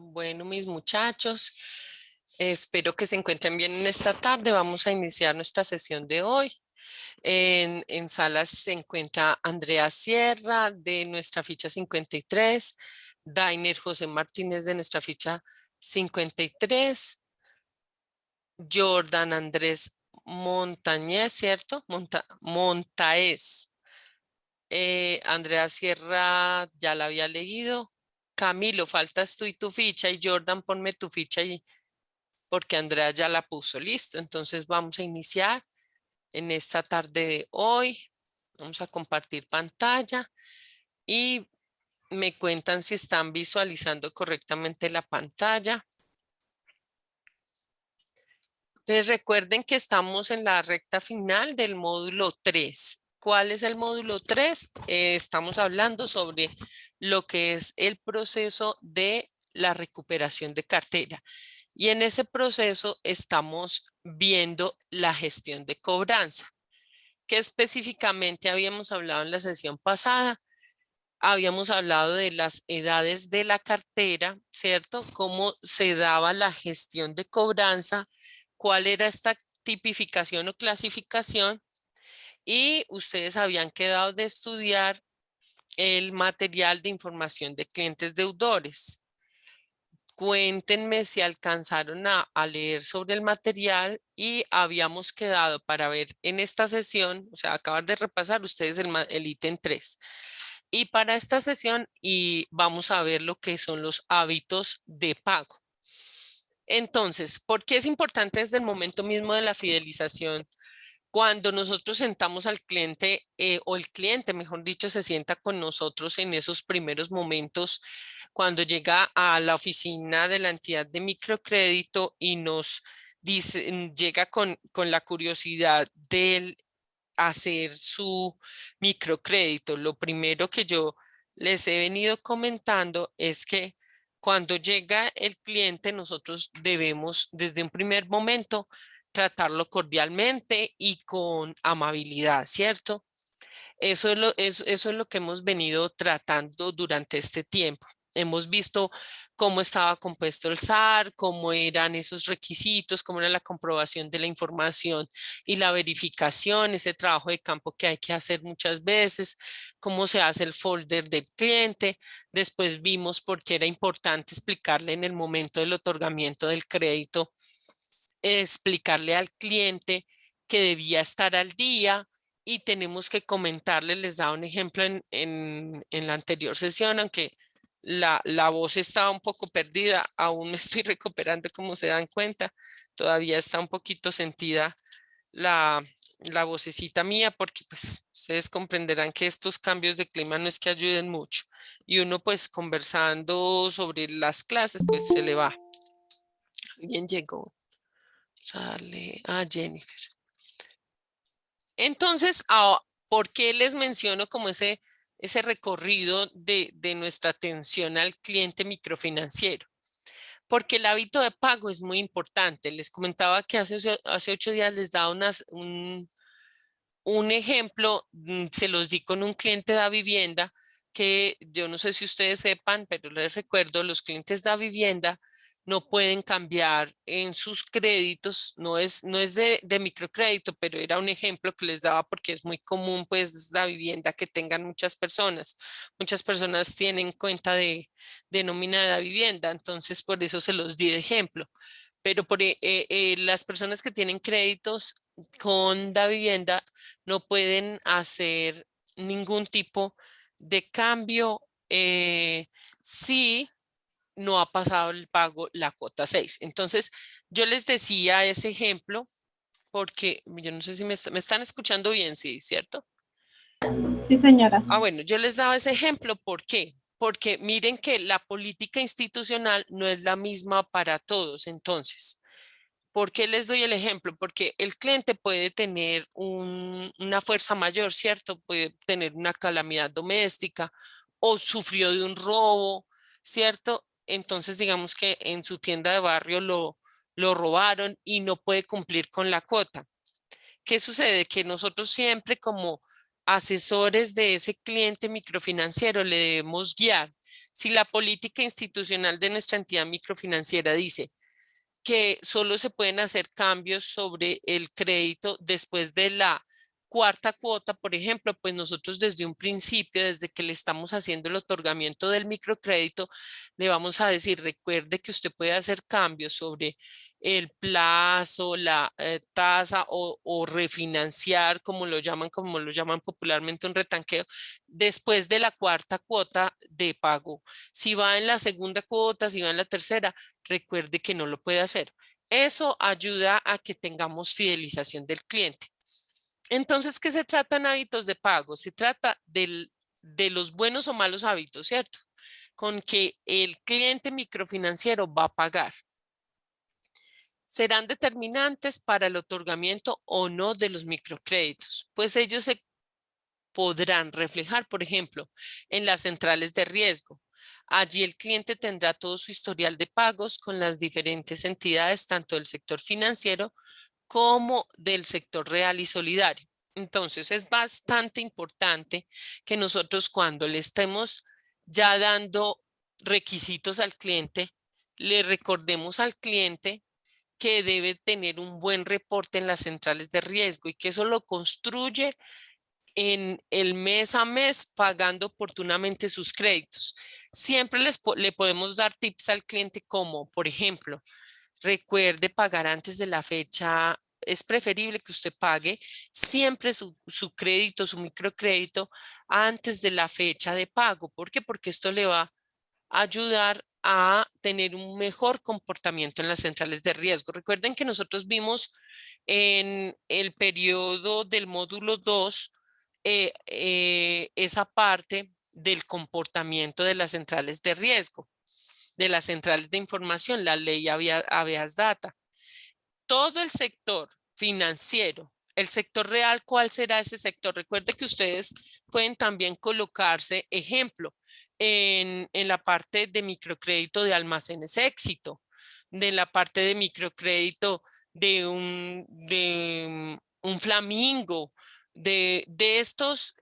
Bueno, mis muchachos, espero que se encuentren bien en esta tarde. Vamos a iniciar nuestra sesión de hoy. En salas se encuentra Andrea Sierra de nuestra ficha 53, Dainer José Martínez de nuestra ficha 53, Jordan Andrés Montañez, ¿cierto? Montaez. Andrea Sierra ya la había leído. Camilo, faltas tú y tu ficha, y Jordan, ponme tu ficha y porque Andrea ya la puso. Listo. Entonces vamos a iniciar en esta tarde de hoy. Vamos a compartir pantalla y me cuentan si están visualizando correctamente la pantalla. Entonces recuerden que estamos en la recta final del módulo 3. ¿Cuál es el módulo 3? Estamos hablando sobre lo que es el proceso de la recuperación de cartera. Y en ese proceso estamos viendo la gestión de cobranza, que específicamente habíamos hablado en la sesión pasada. Habíamos hablado de las edades de la cartera, ¿cierto? Cómo se daba la gestión de cobranza, cuál era esta tipificación o clasificación, y ustedes habían quedado de estudiar el material de información de clientes deudores. Cuéntenme si alcanzaron a leer sobre el material y habíamos quedado para ver en esta sesión, o sea, acabar de repasar ustedes el ítem 3. Y para esta sesión y vamos a ver lo que son los hábitos de pago. Entonces, ¿por qué es importante desde el momento mismo de la fidelización? Cuando nosotros sentamos al cliente o el cliente, mejor dicho, se sienta con nosotros en esos primeros momentos, cuando llega a la oficina de la entidad de microcrédito y nos dice, llega con la curiosidad del hacer su microcrédito. Lo primero que yo les he venido comentando es que cuando llega el cliente, nosotros debemos desde un primer momento tratarlo cordialmente y con amabilidad, ¿cierto? Eso es lo que hemos venido tratando durante este tiempo. Hemos visto cómo estaba compuesto el SAR, cómo eran esos requisitos, cómo era la comprobación de la información y la verificación, ese trabajo de campo que hay que hacer muchas veces, cómo se hace el folder del cliente. Después vimos por qué era importante explicarle en el momento del otorgamiento del crédito, explicarle al cliente que debía estar al día y tenemos que comentarle. Les daba un ejemplo en la anterior sesión, aunque la voz estaba un poco perdida, aún me estoy recuperando como se dan cuenta, todavía está un poquito sentida la, la vocecita mía porque pues ustedes comprenderán que estos cambios de clima no es que ayuden mucho y uno pues conversando sobre las clases pues se le va. Alguien llegó, sale a Jennifer. Entonces, ¿por qué les menciono como ese recorrido de nuestra atención al cliente microfinanciero? Porque el hábito de pago es muy importante. Les comentaba que hace 8 días les daba un ejemplo, se los di con un cliente de vivienda que yo no sé si ustedes sepan, pero les recuerdo, los clientes de vivienda no pueden cambiar en sus créditos, no es de microcrédito, pero era un ejemplo que les daba porque es muy común pues la vivienda que tengan muchas personas. Muchas personas tienen cuenta de nómina de la vivienda, entonces por eso se los di de ejemplo. Pero las personas que tienen créditos con la vivienda no pueden hacer ningún tipo de cambio si no ha pasado el pago la cuota 6. Entonces, yo les decía ese ejemplo porque yo no sé si me están escuchando bien, sí, ¿cierto? Sí, señora. Bueno, yo les daba ese ejemplo, ¿por qué? Porque miren que la política institucional no es la misma para todos. Entonces, ¿por qué les doy el ejemplo? Porque el cliente puede tener una fuerza mayor, ¿cierto? Puede tener una calamidad doméstica o sufrió de un robo, ¿cierto? Entonces, digamos que en su tienda de barrio lo robaron y no puede cumplir con la cuota. ¿Qué sucede? Que nosotros siempre como asesores de ese cliente microfinanciero le debemos guiar. Si la política institucional de nuestra entidad microfinanciera dice que solo se pueden hacer cambios sobre el crédito después de la cuarta cuota, por ejemplo, pues nosotros desde un principio, desde que le estamos haciendo el otorgamiento del microcrédito, le vamos a decir, recuerde que usted puede hacer cambios sobre el plazo, la tasa o refinanciar, como lo llaman popularmente un retanqueo, después de la cuarta cuota de pago. Si va en la segunda cuota, si va en la tercera, recuerde que no lo puede hacer. Eso ayuda a que tengamos fidelización del cliente. Entonces, ¿qué se trata en hábitos de pago? Se trata de los buenos o malos hábitos, ¿cierto? Con que el cliente microfinanciero va a pagar. Serán determinantes para el otorgamiento o no de los microcréditos, pues ellos se podrán reflejar, por ejemplo, en las centrales de riesgo. Allí el cliente tendrá todo su historial de pagos con las diferentes entidades, tanto del sector financiero como del sector real y solidario. Entonces es bastante importante que nosotros cuando le estemos ya dando requisitos al cliente, le recordemos al cliente que debe tener un buen reporte en las centrales de riesgo y que eso lo construye en el mes a mes pagando oportunamente sus créditos. Siempre le podemos dar tips al cliente como, por ejemplo, recuerde pagar antes de la fecha. Es preferible que usted pague siempre su crédito, su microcrédito, antes de la fecha de pago. ¿Por qué? Porque esto le va a ayudar a tener un mejor comportamiento en las centrales de riesgo. Recuerden que nosotros vimos en el periodo del módulo 2 esa parte del comportamiento de las centrales de riesgo, de las centrales de información, la ley habeas data. Todo el sector financiero, el sector real, ¿cuál será ese sector? Recuerde que ustedes pueden también colocarse, ejemplo, en la parte de microcrédito de almacenes éxito, de la parte de microcrédito de un Flamingo, de estas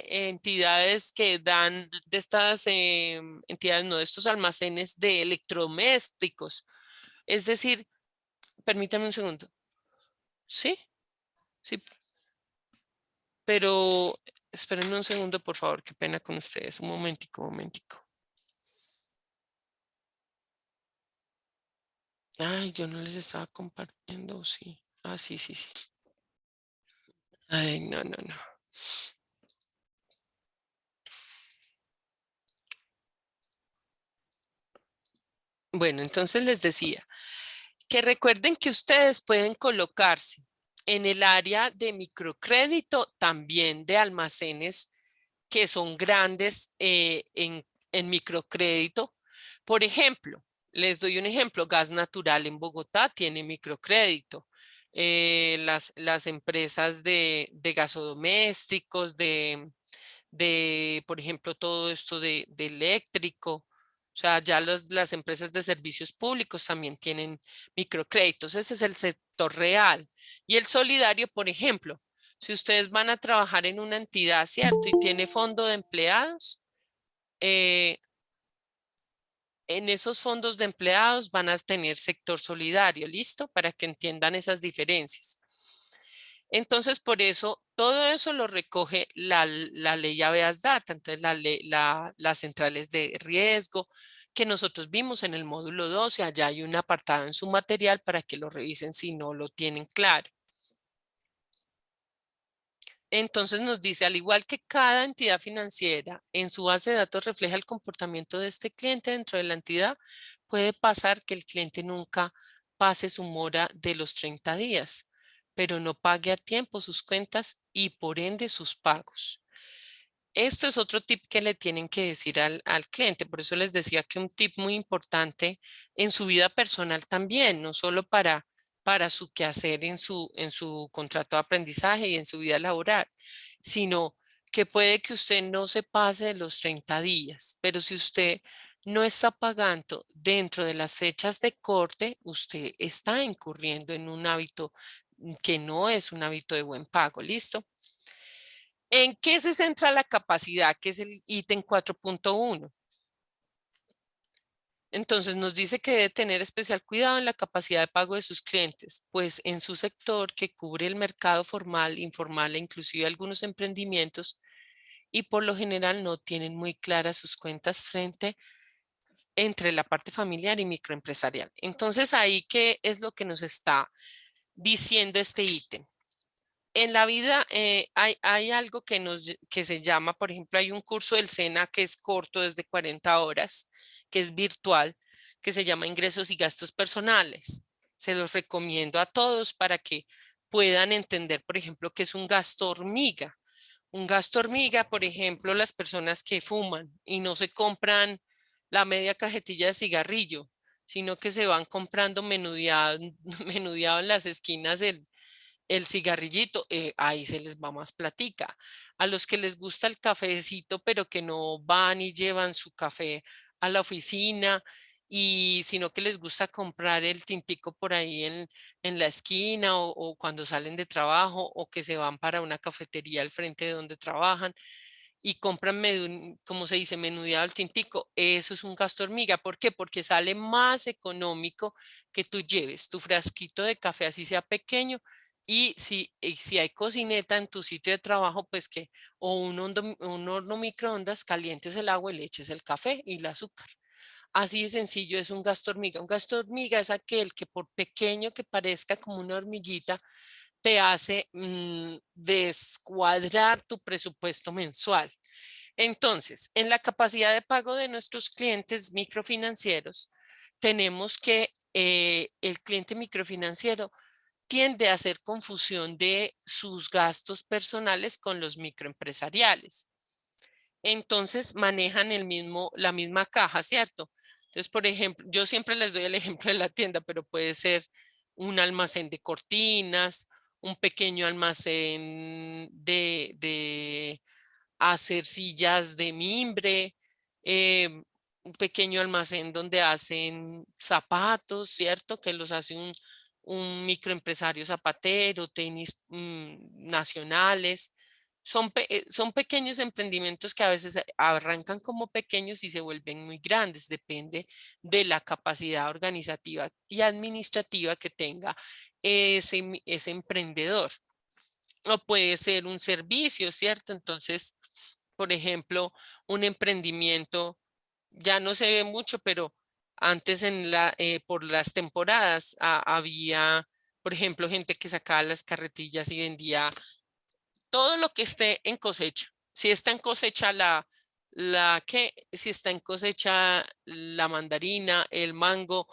entidades que dan, de estas entidades, no, de estos almacenes de electrodomésticos. Es decir, permítame un segundo. ¿Sí? Sí, pero espérenme un segundo, por favor. Qué pena con ustedes. Un momentico, un momentico. Ay, yo no les estaba compartiendo, sí. Ah, sí, sí, sí. Ay, no, no, no. Bueno, entonces les decía que recuerden que ustedes pueden colocarse en el área de microcrédito, también de almacenes que son grandes en microcrédito. Por ejemplo, les doy un ejemplo, Gas Natural en Bogotá tiene microcrédito. Las empresas de gasodomésticos, por ejemplo, todo esto de eléctrico. O sea, ya las empresas de servicios públicos también tienen microcréditos. Ese es el sector real. Y el solidario, por ejemplo, si ustedes van a trabajar en una entidad, ¿cierto? Y tiene fondo de empleados, eh, en esos fondos de empleados van a tener sector solidario, ¿listo? Para que entiendan esas diferencias. Entonces, por eso, todo eso lo recoge la ley habeas data, entonces las centrales de riesgo que nosotros vimos en el módulo 12, allá hay un apartado en su material para que lo revisen si no lo tienen claro. Entonces nos dice, al igual que cada entidad financiera en su base de datos refleja el comportamiento de este cliente dentro de la entidad, puede pasar que el cliente nunca pase su mora de los 30 días, pero no pague a tiempo sus cuentas y por ende sus pagos. Esto es otro tip que le tienen que decir al cliente. Por eso les decía que un tip muy importante en su vida personal también, no solo para su quehacer en su contrato de aprendizaje y en su vida laboral, sino que puede que usted no se pase de los 30 días, pero si usted no está pagando dentro de las fechas de corte, usted está incurriendo en un hábito que no es un hábito de buen pago. ¿Listo? ¿En qué se centra la capacidad? Que es el ítem 4.1. Entonces nos dice que debe tener especial cuidado en la capacidad de pago de sus clientes, pues en su sector que cubre el mercado formal, informal e inclusive algunos emprendimientos y por lo general no tienen muy claras sus cuentas frente entre la parte familiar y microempresarial. Entonces ahí, ¿qué es lo que nos está diciendo este ítem? En la vida hay algo que se llama, por ejemplo, hay un curso del SENA que es corto, desde 40 horas, que es virtual, que se llama Ingresos y Gastos Personales. Se los recomiendo a todos para que puedan entender, por ejemplo, qué es un gasto hormiga. Un gasto hormiga, por ejemplo, las personas que fuman y no se compran la media cajetilla de cigarrillo, sino que se van comprando menudeado, menudeado en las esquinas el cigarrillito, ahí se les va más platica. A los que les gusta el cafecito, pero que no van y llevan su café a la oficina, y sino que les gusta comprar el tintico por ahí en la esquina o cuando salen de trabajo o que se van para una cafetería al frente de donde trabajan y compran, como se dice, menudeado el tintico, eso es un gasto hormiga. ¿Por qué? Porque sale más económico que tú lleves tu frasquito de café, así sea pequeño, y si hay cocineta en tu sitio de trabajo, pues que, o un horno microondas, calientes el agua y le eches el café y el azúcar. Así de sencillo es un gasto hormiga. Un gasto hormiga es aquel que por pequeño que parezca como una hormiguita, te hace descuadrar tu presupuesto mensual. Entonces, en la capacidad de pago de nuestros clientes microfinancieros, tenemos que el cliente microfinanciero tiende a hacer confusión de sus gastos personales con los microempresariales. Entonces manejan la misma caja, ¿cierto? Entonces, por ejemplo, yo siempre les doy el ejemplo de la tienda, pero puede ser un almacén de cortinas, un pequeño almacén de hacer sillas de mimbre, un pequeño almacén donde hacen zapatos, ¿cierto? Que los hace un microempresario zapatero, tenis nacionales. Son pequeños emprendimientos que a veces arrancan como pequeños y se vuelven muy grandes, depende de la capacidad organizativa y administrativa que tenga ese emprendedor. O puede ser un servicio, ¿cierto? Entonces, por ejemplo, un emprendimiento ya no se ve mucho, pero antes por las temporadas había, por ejemplo, gente que sacaba las carretillas y vendía todo lo que esté en cosecha. Si está en cosecha si está en cosecha la mandarina, el mango,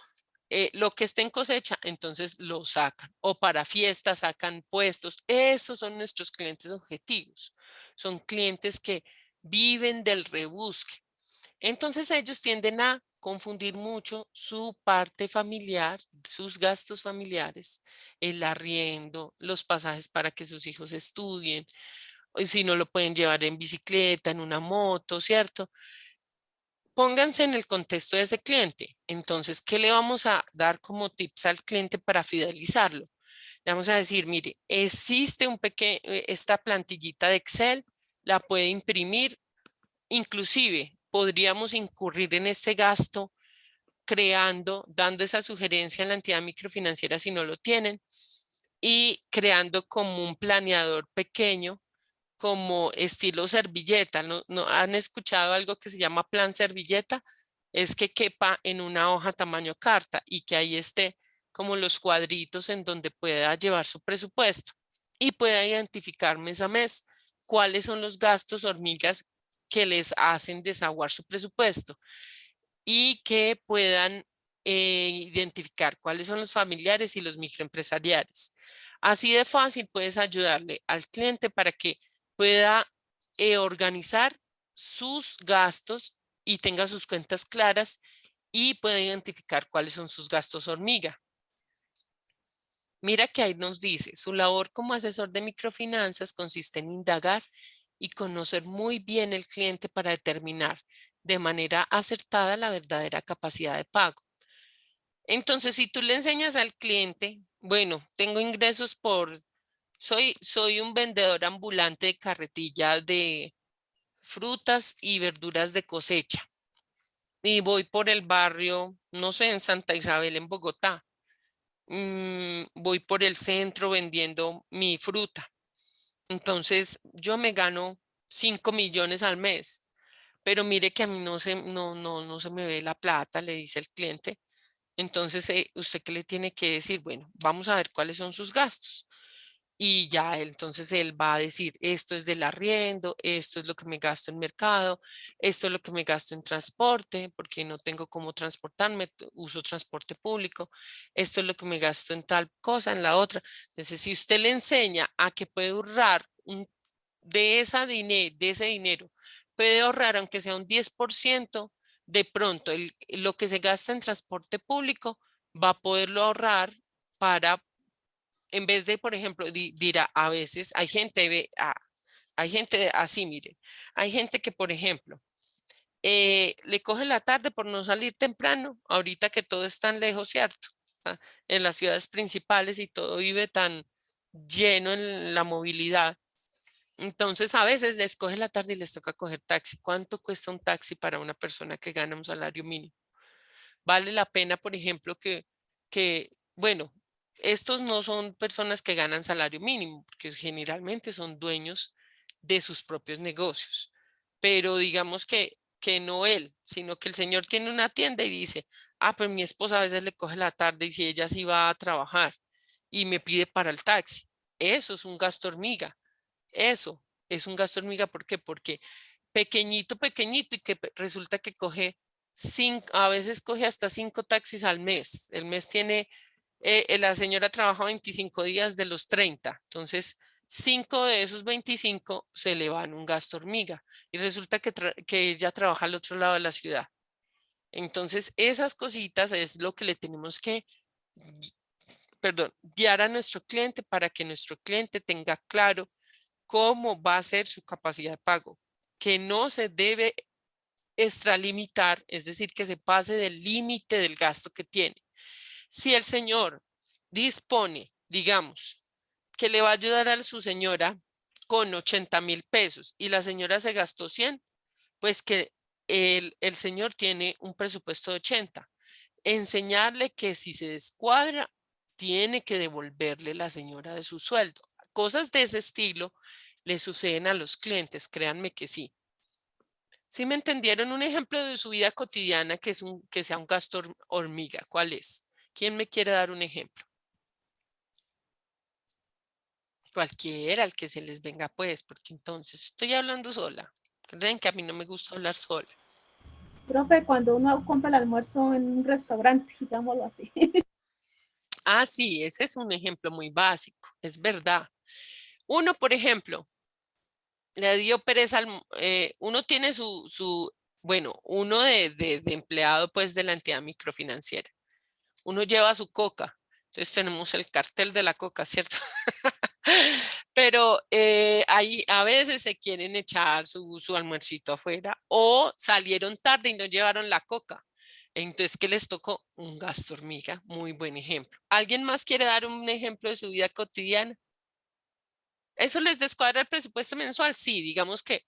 lo que esté en cosecha, entonces lo sacan. O para fiestas sacan puestos. Esos son nuestros clientes objetivos. Son clientes que viven del rebusque. Entonces ellos tienden a confundir mucho su parte familiar, sus gastos familiares, el arriendo, los pasajes para que sus hijos estudien, o si no lo pueden llevar en bicicleta, en una moto, ¿cierto? Pónganse en el contexto de ese cliente. Entonces, ¿qué le vamos a dar como tips al cliente para fidelizarlo? Le vamos a decir, mire, existe esta plantillita de Excel, la puede imprimir, inclusive podríamos incurrir en este gasto dando esa sugerencia en la entidad microfinanciera si no lo tienen, y creando como un planeador pequeño como estilo servilleta. ¿No han escuchado algo que se llama plan servilleta? Es que quepa en una hoja tamaño carta y que ahí esté como los cuadritos en donde pueda llevar su presupuesto y pueda identificar mes a mes cuáles son los gastos hormigas que les hacen desaguar su presupuesto y que puedan identificar cuáles son los familiares y los microempresariales. Así de fácil puedes ayudarle al cliente para que pueda organizar sus gastos y tenga sus cuentas claras y pueda identificar cuáles son sus gastos hormiga. Mira que ahí nos dice, su labor como asesor de microfinanzas consiste en indagar y conocer muy bien el cliente para determinar de manera acertada la verdadera capacidad de pago. Entonces, si tú le enseñas al cliente, bueno, tengo ingresos soy un vendedor ambulante de carretilla de frutas y verduras de cosecha. y voy por el barrio, no sé, en Santa Isabel, en Bogotá. Voy por el centro vendiendo mi fruta. Entonces, yo me gano 5 millones al mes, pero mire que a mí no se me ve la plata, le dice el cliente. Entonces, ¿usted qué le tiene que decir? Bueno, vamos a ver cuáles son sus gastos. Y ya entonces él va a decir, esto es del arriendo, esto es lo que me gasto en mercado, esto es lo que me gasto en transporte, porque no tengo cómo transportarme, uso transporte público, esto es lo que me gasto en tal cosa, en la otra. Entonces, si usted le enseña a que puede ahorrar de ese dinero, puede ahorrar aunque sea un 10%, de pronto lo que se gasta en transporte público va a poderlo ahorrar para en vez de, por ejemplo, dirá, a veces hay gente así, miren, hay gente que, por ejemplo, le coge la tarde por no salir temprano, ahorita que todo es tan lejos, ¿cierto? Ah, en las ciudades principales y todo vive tan lleno en la movilidad. Entonces, a veces les coge la tarde y les toca coger taxi. ¿Cuánto cuesta un taxi para una persona que gana un salario mínimo? Vale la pena, por ejemplo, bueno, estos no son personas que ganan salario mínimo, porque generalmente son dueños de sus propios negocios. Pero digamos que no él, sino que el señor tiene una tienda y dice, pues mi esposa a veces le coge la tarde y si ella sí va a trabajar y me pide para el taxi. Eso es un gasto hormiga. Eso es un gasto hormiga. ¿Por qué? Porque pequeñito, pequeñito y que resulta que coge a veces coge hasta 5 taxis al mes. El mes tiene, la señora trabaja 25 días de los 30, entonces 5 de esos 25 se le van un gasto hormiga y resulta que ella trabaja al otro lado de la ciudad. Entonces esas cositas es lo que le tenemos que, guiar a nuestro cliente para que nuestro cliente tenga claro cómo va a ser su capacidad de pago, que no se debe extralimitar, es decir, que se pase del límite del gasto que tiene. Si el señor dispone, digamos, que le va a ayudar a su señora con 80.000 pesos y la señora se gastó 100, pues que el señor tiene un presupuesto de 80. Enseñarle que si se descuadra, tiene que devolverle la señora de su sueldo. Cosas de ese estilo le suceden a los clientes, créanme que sí. Si me entendieron, un ejemplo de su vida cotidiana que sea un gasto hormiga, ¿cuál es? ¿Quién me quiere dar un ejemplo? Cualquiera, el que se les venga pues, porque entonces estoy hablando sola. Creen que a mí no me gusta hablar sola. Profe, cuando uno compra el almuerzo en un restaurante, digámoslo así. Sí, ese es un ejemplo muy básico, es verdad. Uno, por ejemplo, le dio pereza, uno tiene bueno, uno de empleado pues de la entidad microfinanciera. Uno lleva su coca, entonces tenemos el cartel de la coca, ¿cierto? Pero ahí a veces se quieren echar su almuercito afuera o salieron tarde y no llevaron la coca. Entonces, ¿qué les tocó? Un gasto hormiga, muy buen ejemplo. ¿Alguien más quiere dar un ejemplo de su vida cotidiana? ¿Eso les descuadra el presupuesto mensual? Sí, digamos que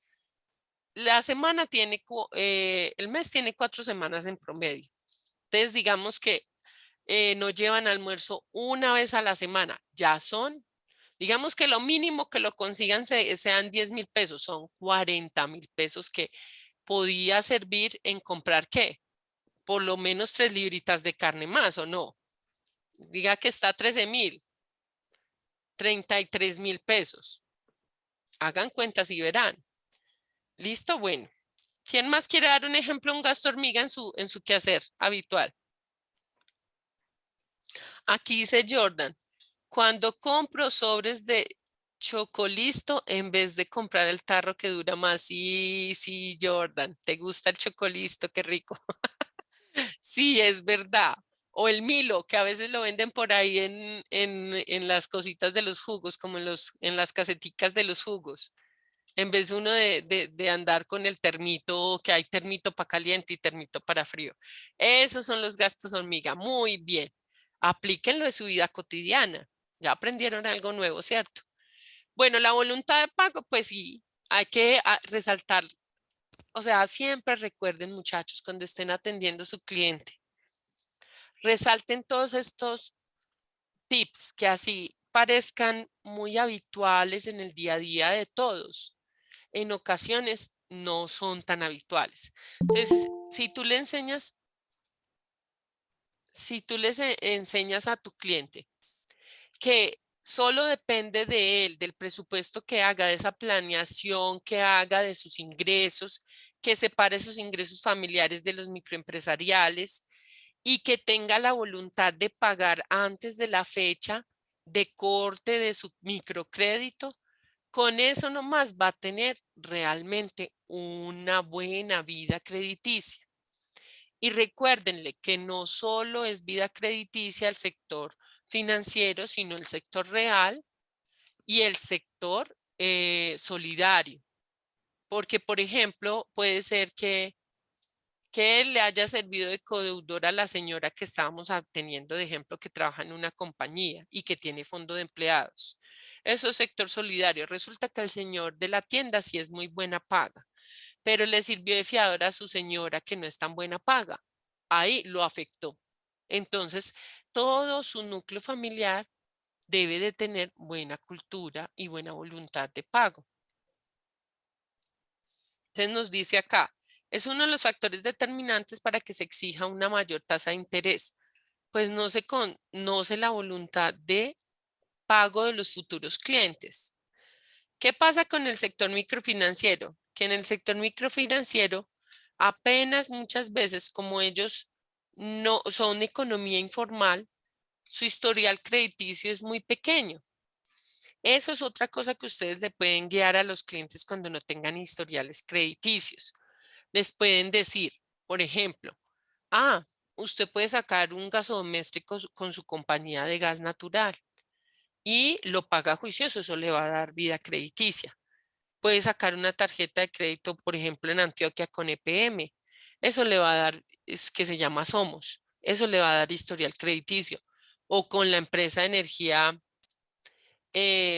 la semana tiene, el mes tiene 4 semanas en promedio. Entonces, digamos que no llevan almuerzo una vez a la semana, ya son, digamos que lo mínimo que lo consigan sean 10.000 pesos, son 40.000 pesos que podía servir en comprar ¿qué? Por lo menos 3 libritas de carne más, ¿o no? Diga que está 13.000, 33.000 pesos. Hagan cuentas y verán. ¿Listo? Bueno. ¿Quién más quiere dar un ejemplo, un gasto hormiga en su quehacer habitual? Aquí dice Jordan, cuando compro sobres de Chocolisto en vez de comprar el tarro que dura más. Sí, sí, Jordan, ¿te gusta el Chocolisto? Qué rico. Sí, es verdad. O el Milo, que a veces lo venden por ahí en las cositas de los jugos, como en las caseticas de los jugos. En vez uno de andar con el termito, que hay termito para caliente y termito para frío. Esos son los gastos hormiga. Muy bien. Aplíquenlo en su vida cotidiana. Ya aprendieron algo nuevo, ¿cierto? Bueno, la voluntad de pago, pues sí, hay que resaltar O sea, siempre recuerden, muchachos, cuando estén atendiendo a su cliente, resalten todos estos tips que así parezcan muy habituales en el día a día de todos. En ocasiones no son tan habituales. Entonces, si tú les enseñas a tu cliente que solo depende de él, del presupuesto que haga, de esa planeación que haga de sus ingresos, que separe sus ingresos familiares de los microempresariales y que tenga la voluntad de pagar antes de la fecha de corte de su microcrédito, con eso nomás va a tener realmente una buena vida crediticia. Y recuérdenle que no solo es vida crediticia el sector financiero, sino el sector real y el sector solidario. Porque, por ejemplo, puede ser que él le haya servido de codeudor a la señora que estábamos teniendo de ejemplo que trabaja en una compañía y que tiene fondo de empleados. Eso es sector solidario. Resulta que el señor de la tienda sí es muy buena paga, pero le sirvió de fiador a su señora que no es tan buena paga. Ahí lo afectó. Entonces, todo su núcleo familiar debe de tener buena cultura y buena voluntad de pago. Entonces nos dice acá, es uno de los factores determinantes para que se exija una mayor tasa de interés, pues no se conoce la voluntad de pago de los futuros clientes. ¿Qué pasa con el sector microfinanciero? Que en el sector microfinanciero apenas muchas veces como ellos no son economía informal, su historial crediticio es muy pequeño. Eso es otra cosa que ustedes le pueden guiar a los clientes cuando no tengan historiales crediticios. Les pueden decir, por ejemplo, usted puede sacar un gasodoméstico con su compañía de gas natural y lo paga juicioso, eso le va a dar vida crediticia. Puede sacar una tarjeta de crédito, por ejemplo, en Antioquia con EPM. Eso le va a dar, es que se llama Somos. Eso le va a dar historial crediticio. O con la empresa de energía,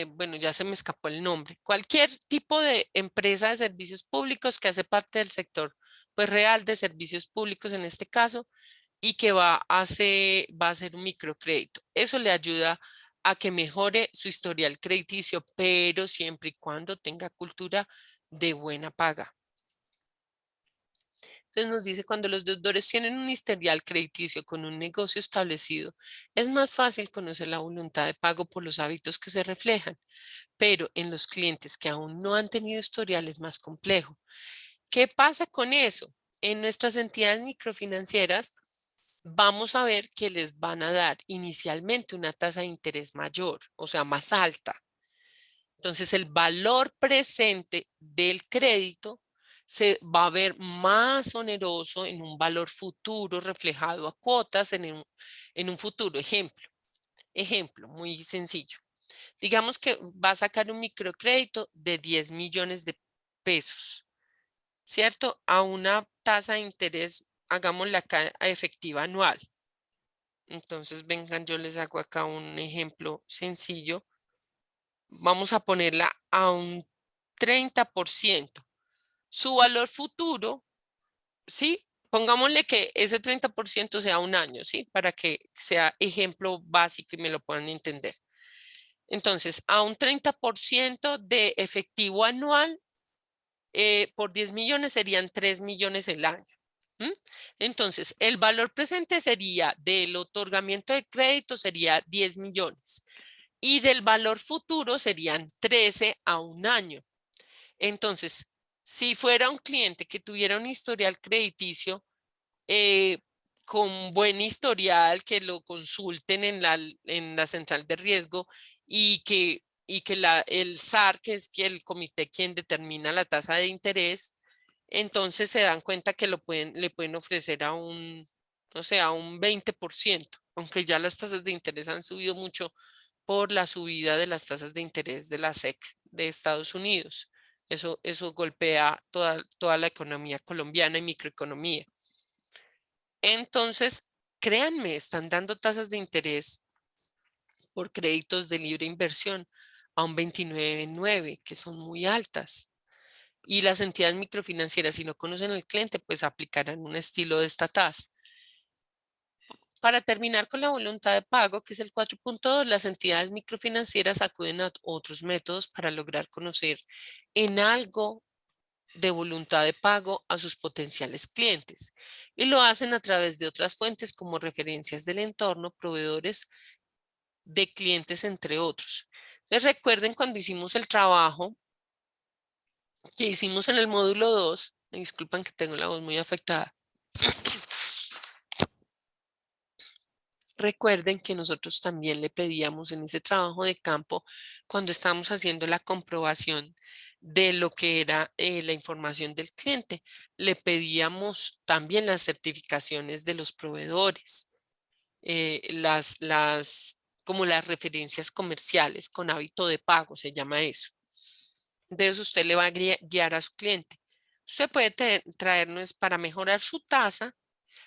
bueno, ya se me escapó el nombre. Cualquier tipo de empresa de servicios públicos que hace parte del sector, pues real de servicios públicos en este caso, y que va a hacer un microcrédito. Eso le ayuda a que mejore su historial crediticio, pero siempre y cuando tenga cultura de buena paga. Entonces nos dice, cuando los deudores tienen un historial crediticio con un negocio establecido, es más fácil conocer la voluntad de pago por los hábitos que se reflejan, pero en los clientes que aún no han tenido historial es más complejo. ¿Qué pasa con eso? En nuestras entidades microfinancieras, vamos a ver que les van a dar inicialmente una tasa de interés mayor, o sea, más alta. Entonces, el valor presente del crédito se va a ver más oneroso en un valor futuro reflejado a cuotas en un futuro. Ejemplo, muy sencillo. Digamos que va a sacar un microcrédito de 10 millones de pesos, ¿cierto? A una tasa de interés, hagámosla acá efectiva anual. Entonces, vengan, yo les hago acá un ejemplo sencillo. Vamos a ponerla a un 30%. Su valor futuro, ¿sí? Pongámosle que ese 30% sea un año, ¿sí? Para que sea ejemplo básico y me lo puedan entender. Entonces, a un 30% de efectivo anual, por 10 millones serían 3 millones el año. Entonces, el valor presente sería del otorgamiento de crédito sería 10 millones y del valor futuro serían 13 a un año. Entonces, si fuera un cliente que tuviera un historial crediticio eh, con buen historial, que lo consulten en la central de riesgo y que el SAR, que es el comité quien determina la tasa de interés, entonces se dan cuenta que le pueden ofrecer a un, o sea, a un 20%, aunque ya las tasas de interés han subido mucho por la subida de las tasas de interés de la SEC de Estados Unidos. Eso golpea toda la economía colombiana y microeconomía. Entonces, créanme, están dando tasas de interés por créditos de libre inversión a un 29,9, que son muy altas. Y las entidades microfinancieras, si no conocen al cliente, pues aplicarán un estilo de esta tasa. Para terminar con la voluntad de pago, que es el 4.2, las entidades microfinancieras acuden a otros métodos para lograr conocer en algo de voluntad de pago a sus potenciales clientes y lo hacen a través de otras fuentes como referencias del entorno, proveedores de clientes, entre otros. Entonces recuerden cuando hicimos el trabajo que hicimos en el módulo 2, me disculpan que tengo la voz muy afectada. Recuerden que nosotros también le pedíamos en ese trabajo de campo, cuando estábamos haciendo la comprobación de lo que era la información del cliente, le pedíamos también las certificaciones de los proveedores, como las referencias comerciales con hábito de pago, se llama eso. Entonces usted le va a guiar a su cliente. Usted puede traernos para mejorar su tasa,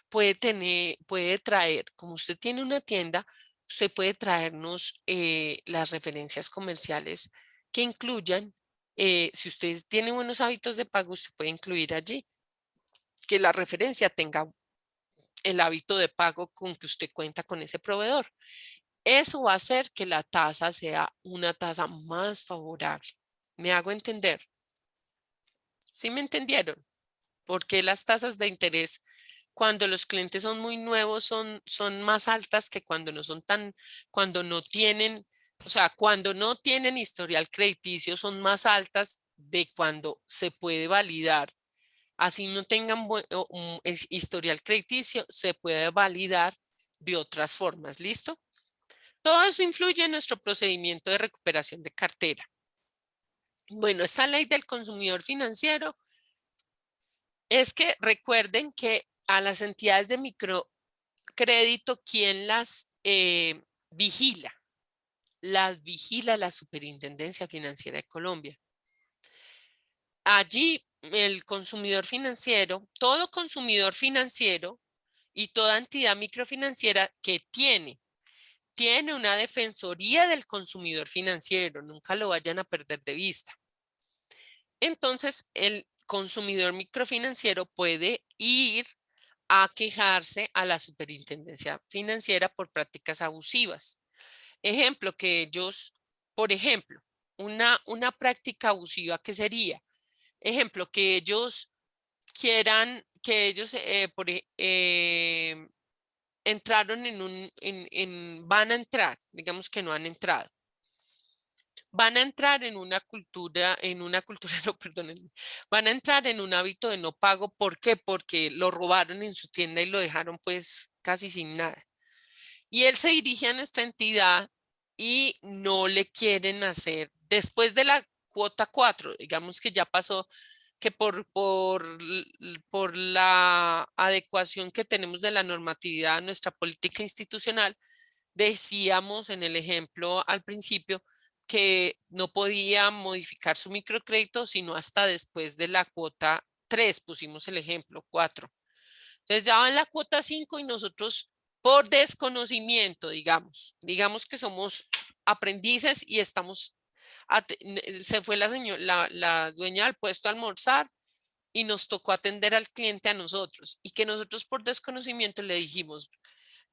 puede traer, como usted tiene una tienda, usted puede traernos las referencias comerciales que incluyan, si usted tiene buenos hábitos de pago, usted puede incluir allí que la referencia tenga el hábito de pago con que usted cuenta con ese proveedor. Eso va a hacer que la tasa sea una tasa más favorable. ¿Me hago entender? ¿Sí me entendieron? Porque las tasas de interés cuando los clientes son muy nuevos son más altas que cuando no son tan, cuando no tienen, o sea, cuando no tienen historial crediticio son más altas de cuando se puede validar. Así no tengan historial crediticio, se puede validar de otras formas. ¿Listo? Todo eso influye en nuestro procedimiento de recuperación de cartera. Bueno, esta ley del consumidor financiero es que recuerden que a las entidades de microcrédito, ¿quién las vigila? Las vigila la Superintendencia Financiera de Colombia. Allí el consumidor financiero, todo consumidor financiero y toda entidad microfinanciera que tiene una defensoría del consumidor financiero, nunca lo vayan a perder de vista. Entonces, el consumidor microfinanciero puede ir a quejarse a la Superintendencia Financiera por prácticas abusivas. Ejemplo, que ellos, por ejemplo, una práctica abusiva que sería, ejemplo, que ellos quieran, que ellos entraron van a entrar, digamos que no han entrado, van a entrar en una cultura, no, perdónenme, van a entrar en un hábito de no pago. ¿Por qué? Porque lo robaron en su tienda y lo dejaron pues casi sin nada. Y él se dirige a nuestra entidad y no le quieren hacer, después de la cuota 4, digamos que ya pasó, que por la adecuación que tenemos de la normatividad a nuestra política institucional, decíamos en el ejemplo al principio que no podía modificar su microcrédito sino hasta después de la cuota 3, pusimos el ejemplo 4. Entonces ya va en la cuota 5 y nosotros por desconocimiento, digamos que somos aprendices y se fue la dueña del puesto a almorzar y nos tocó atender al cliente a nosotros y que nosotros por desconocimiento le dijimos,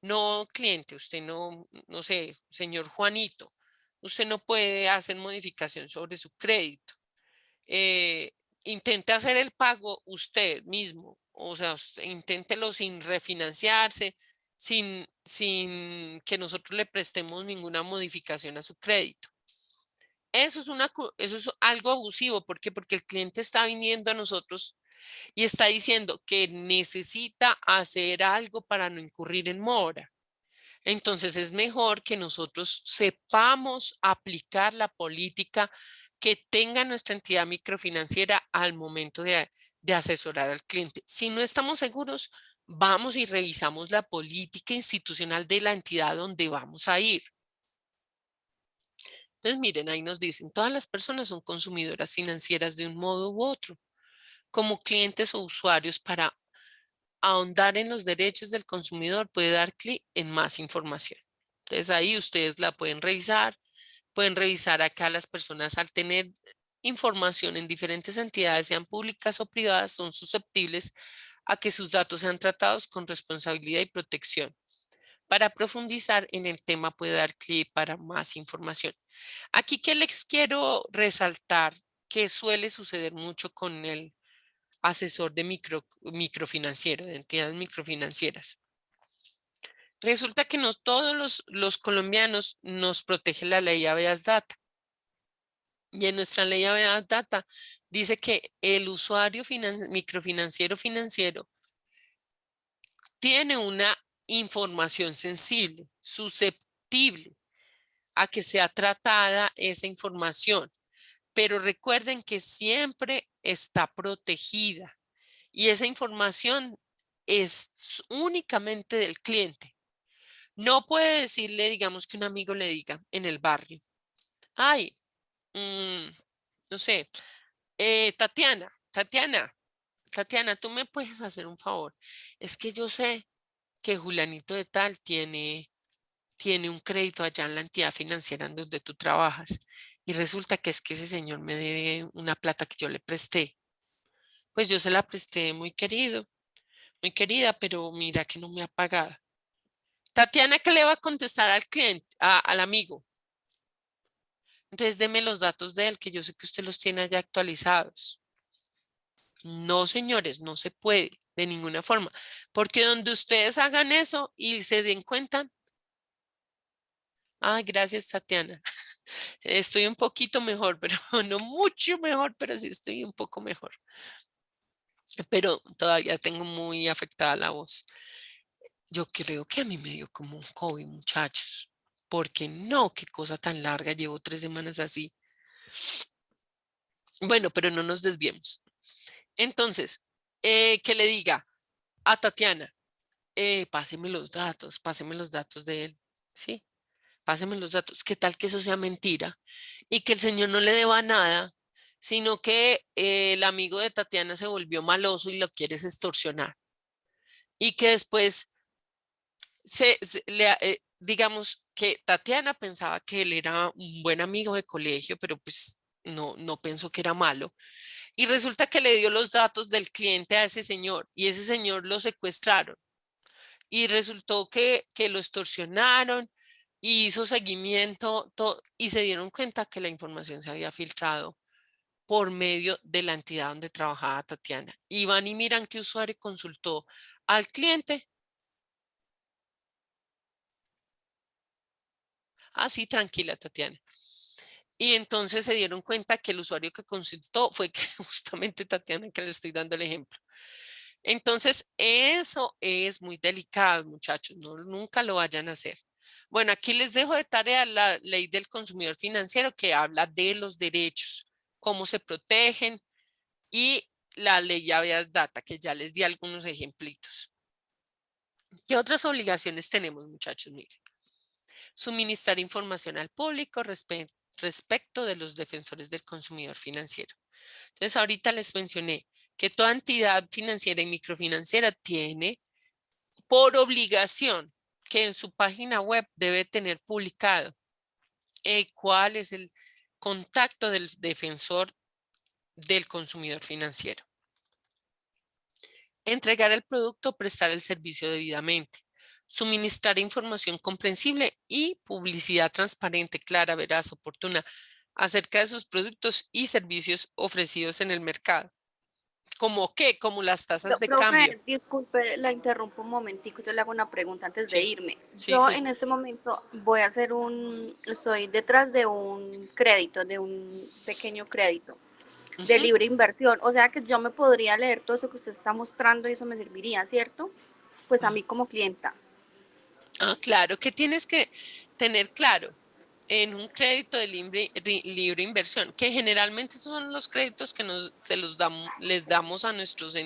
no, cliente, usted no sé, señor Juanito, usted no puede hacer modificación sobre su crédito. Eh, Intente hacer el pago usted mismo, o sea, inténtelo sin refinanciarse, sin que nosotros le prestemos ninguna modificación a su crédito. Eso es algo abusivo. ¿Por qué? Porque el cliente está viniendo a nosotros y está diciendo que necesita hacer algo para no incurrir en mora. Entonces es mejor que nosotros sepamos aplicar la política que tenga nuestra entidad microfinanciera al momento de asesorar al cliente. Si no estamos seguros, vamos y revisamos la política institucional de la entidad donde vamos a ir. Entonces, miren, ahí nos dicen, todas las personas son consumidoras financieras de un modo u otro, como clientes o usuarios. Para ahondar en los derechos del consumidor, puede dar clic en más información. Entonces ahí ustedes la pueden revisar acá las personas al tener información en diferentes entidades, sean públicas o privadas, son susceptibles a que sus datos sean tratados con responsabilidad y protección. Para profundizar en el tema puede dar clic para más información. Aquí que les quiero resaltar que suele suceder mucho con el asesor de microfinanciero, de entidades microfinancieras. Resulta que no todos los colombianos nos protege la ley Habeas Data. Y en nuestra ley Habeas Data dice que el usuario microfinanciero financiero tiene una información sensible, susceptible a que sea tratada esa información. Pero recuerden que siempre está protegida y esa información es únicamente del cliente. No puede decirle, digamos que un amigo le diga en el barrio, ay, no sé, Tatiana, tú me puedes hacer un favor. Es que yo sé que Julianito de tal tiene un crédito allá en la entidad financiera en donde tú trabajas y resulta que es que ese señor me debe una plata que yo le presté. Pues yo se la presté muy querido, muy querida, pero mira que no me ha pagado. Tatiana, ¿qué le va a contestar al cliente, al amigo? Entonces deme los datos de él, que yo sé que usted los tiene ya actualizados. No, señores, no se puede de ninguna forma, porque donde ustedes hagan eso y se den cuenta, ay, gracias, Tatiana. Estoy un poquito mejor, pero no mucho mejor, pero sí estoy un poco mejor. Pero todavía tengo muy afectada la voz. Yo creo que a mí me dio como un COVID, muchachos. Porque no, qué cosa tan larga. Llevo 3 semanas así. Bueno, pero no nos desviemos. Entonces, que le diga a Tatiana, páseme los datos de él. ¿Sí? Páseme los datos. ¿Qué tal que eso sea mentira? Y que el señor no le deba nada, sino que el amigo de Tatiana se volvió maloso y lo quiere extorsionar. Y que después digamos que Tatiana pensaba que él era un buen amigo de colegio, pero pues no pensó que era malo. Y resulta que le dio los datos del cliente a ese señor y ese señor lo secuestraron. Y resultó que lo extorsionaron y hizo seguimiento y se dieron cuenta que la información se había filtrado por medio de la entidad donde trabajaba Tatiana. Y van y miran qué usuario consultó al cliente. Así, tranquila, Tatiana. Y entonces se dieron cuenta que el usuario que consultó fue que justamente Tatiana, que le estoy dando el ejemplo. Entonces, eso es muy delicado, muchachos, nunca lo vayan a hacer. Bueno, aquí les dejo de tarea la ley del consumidor financiero que habla de los derechos, cómo se protegen y la ley Habeas Data, que ya les di algunos ejemplitos. ¿Qué otras obligaciones tenemos, muchachos? Miren, suministrar información al público respecto de los defensores del consumidor financiero. Entonces, ahorita les mencioné que toda entidad financiera y microfinanciera tiene por obligación que en su página web debe tener publicado cuál es el contacto del defensor del consumidor financiero. Entregar el producto o prestar el servicio debidamente. Suministrar información comprensible y publicidad transparente, clara, veraz, oportuna acerca de sus productos y servicios ofrecidos en el mercado. ¿Cómo qué? Como las tasas de cambio. Profe, disculpe, la interrumpo un momentico, yo le hago una pregunta antes de Sí, irme. sí, Yo sí. en este momento voy a hacer estoy detrás de un crédito, de un pequeño crédito de Ujú. libre inversión, o sea que yo me podría leer todo eso que usted está mostrando y eso me serviría, ¿cierto? Pues a mí como clienta. Ah, claro, que tienes que tener claro en un crédito de libre inversión, que generalmente esos son los créditos que les damos a nuestros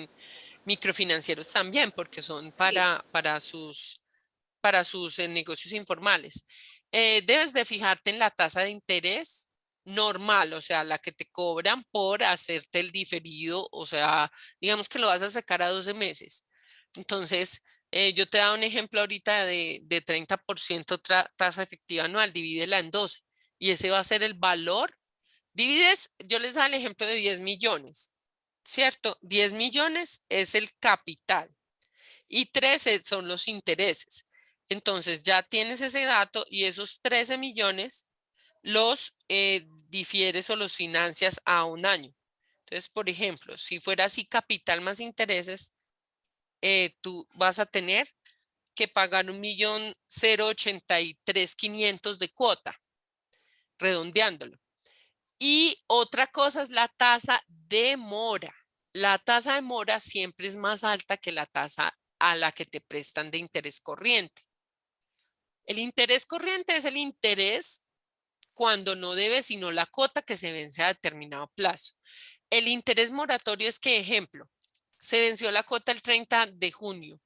microfinancieros también, porque son Sí, para sus negocios informales. Debes de fijarte en la tasa de interés normal, o sea, la que te cobran por hacerte el diferido, o sea, digamos que lo vas a sacar a 12 meses. Entonces, yo te he dado un ejemplo ahorita de 30% tasa efectiva anual, divídela en 12 y ese va a ser el valor Divides, yo les doy el ejemplo de 10 millones, ¿cierto? 10 millones es el capital y 13 son los intereses. Entonces ya tienes ese dato y esos 13 millones los difieres o los financias a un año. Entonces, por ejemplo, si fuera así capital más intereses, tú vas a tener que pagar 1.083.500.000 de cuota, redondeándolo. Y otra cosa es la tasa de mora. La tasa de mora siempre es más alta que la tasa a la que te prestan de interés corriente. El interés corriente es el interés cuando no debes sino la cuota que se vence a determinado plazo. El interés moratorio es que, ejemplo, se venció la cuota el 30 de junio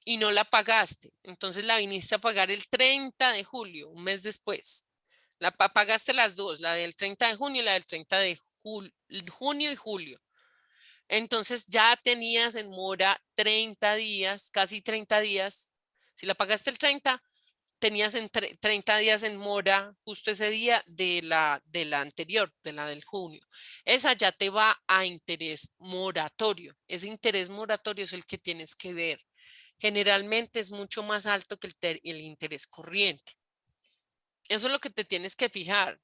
y no la pagaste. Entonces la viniste a pagar el 30 de julio, un mes después. Pagaste las dos, la del 30 de junio y la del 30 de junio y julio. Entonces ya tenías en mora 30 días, casi 30 días. Si la pagaste el 30, tenías 30 días en mora justo ese día de la anterior, de la del junio. Esa ya te va a interés moratorio. Ese interés moratorio es el que tienes que ver. Generalmente es mucho más alto que el interés corriente. Eso es lo que te tienes que fijar,